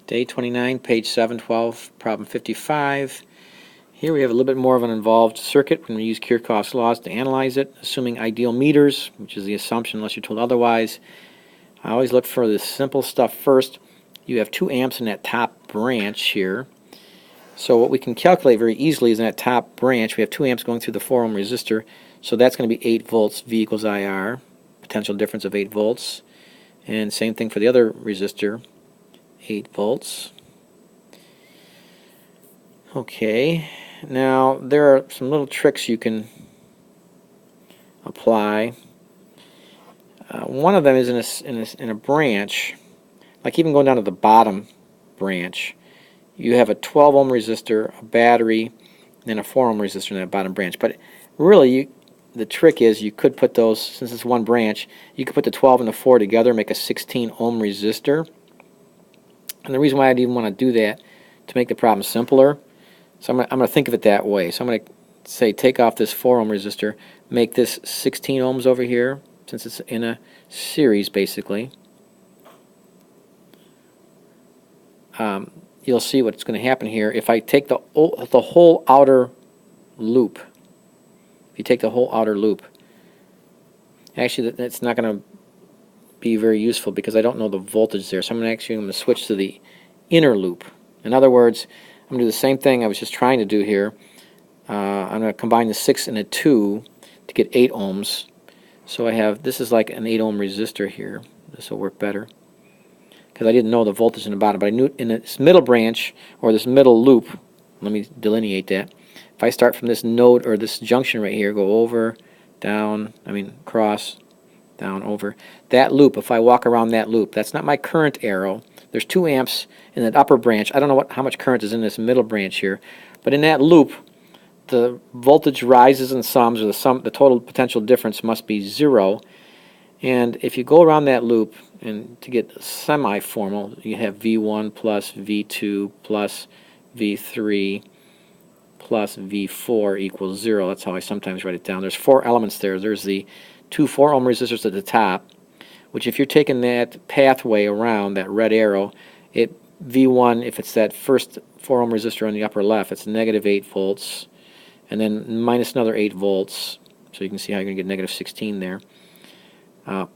Day 29, page 712, problem 55. Here we have a little bit more of an involved circuit. We're going to use Kirchhoff's laws to analyze it, assuming ideal meters, which is the assumption unless you're told otherwise. I always look for the simple stuff first. You have 2 amps in that top branch here. So what we can calculate very easily is in that top branch, we have 2 amps going through the 4 ohm resistor. So that's going to be 8 volts, V equals IR, potential difference of 8 volts. And same thing for the other resistor, 8 volts. Okay, now there are some little tricks you can apply. One of them is in a branch, like even going down to the bottom branch. You have a 12 ohm resistor, a battery, and a 4 ohm resistor in that bottom branch. But really, the trick is you could put those, since it's one branch, you could put the 12 and the 4 together and make a 16 ohm resistor. And the reason why I'd even want to do that, to make the problem simpler, so I'm going to think of it that way. So I'm going to say take off this 4 ohm resistor, make this 16 ohms over here, since it's in a series basically. You'll see what's going to happen here. If I take the whole outer loop, if you take the whole outer loop, actually that's not going to be very useful because I don't know the voltage there. So I'm going to switch to the inner loop. In other words, I'm going to do the same thing I was just trying to do here. I'm going to combine the 6 and a 2 to get 8 ohms. So I have, this is like an 8 ohm resistor here. This will work better because I didn't know the voltage in the bottom, but I knew in this middle branch or this middle loop, let me delineate that. If I start from this node or this junction right here, go over, down, cross, down, over, that loop, if I walk around that loop, that's not my current arrow. There's 2 amps in that upper branch. I don't know how much current is in this middle branch here, but in that loop, the voltage rises and sums, or the total potential difference must be 0. And if you go around that loop, and to get semi-formal, you have V1 plus V2 plus V3 plus V4 equals 0. That's how I sometimes write it down. There's 4 elements there. There's the 2 4 ohm resistors at the top, which if you're taking that pathway around, that red arrow, V1, if it's that first 4 ohm resistor on the upper left, it's negative 8 volts, and then minus another 8 volts, so you can see how you're going to get negative 16 there.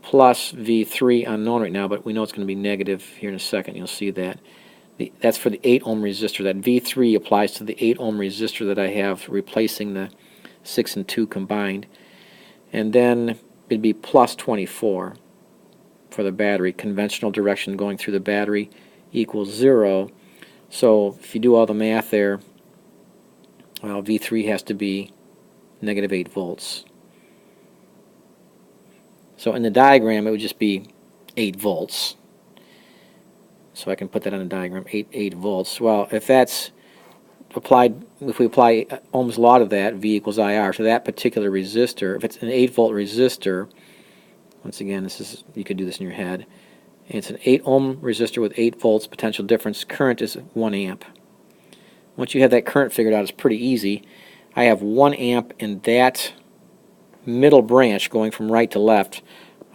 Plus V3, unknown right now, but we know it's going to be negative here in a second. You'll see that. That's for the 8 ohm resistor. That V3 applies to the 8 ohm resistor that I have replacing the 6 and 2 combined. And then it'd be plus 24 for the battery. Conventional direction going through the battery equals 0. So if you do all the math there, well, V3 has to be negative 8 volts. So in the diagram, it would just be 8 volts. So I can put that on the diagram, 8 volts. Well, if that's applied, if we apply Ohm's law to that, V equals IR, to that particular resistor, if it's an 8 volt resistor, once again, you could do this in your head, it's an 8 ohm resistor with 8 volts potential difference. Current is 1 amp. Once you have that current figured out, it's pretty easy. I have 1 amp in that middle branch going from right to left.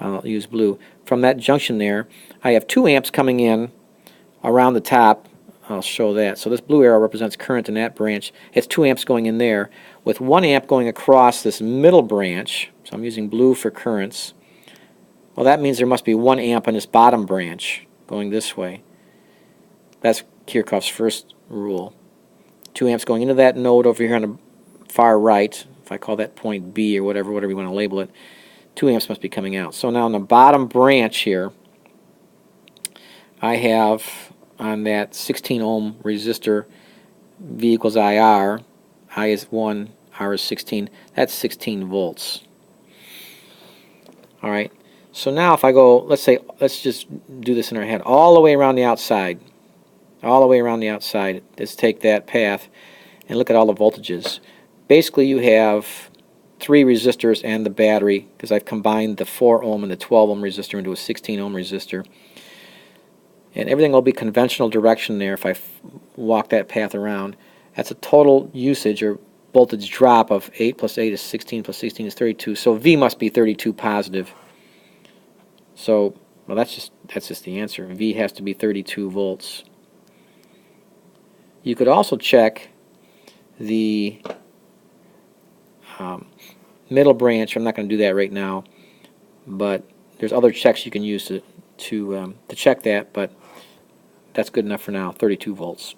I'll use blue. From that junction there, I have 2 amps coming in around the top. I'll show that. So this blue arrow represents current in that branch. It's 2 amps going in there with 1 amp going across this middle branch. So I'm using blue for currents. Well, that means there must be 1 amp in this bottom branch going this way. That's Kirchhoff's first rule. 2 amps going into that node over here on the far right. If I call that point B or whatever you want to label it, 2 amps must be coming out. So now in the bottom branch here, I have on that 16 ohm resistor, V equals IR, I is 1, R is 16, that's 16 volts. Alright, so now if I go, let's just do this in our head, all the way around the outside, let's take that path and look at all the voltages. Basically you have 3 resistors and the battery, because I've combined the 4 ohm and the 12 ohm resistor into a 16 ohm resistor. And everything will be conventional direction there if I walk that path around. That's a total usage or voltage drop of 8 plus 8 is 16 plus 16 is 32. So V must be 32 positive. So, well, that's just the answer. V has to be 32 volts. You could also check the middle branch. I'm not going to do that right now, but there's other checks you can use to check that, but that's good enough for now, 32 volts.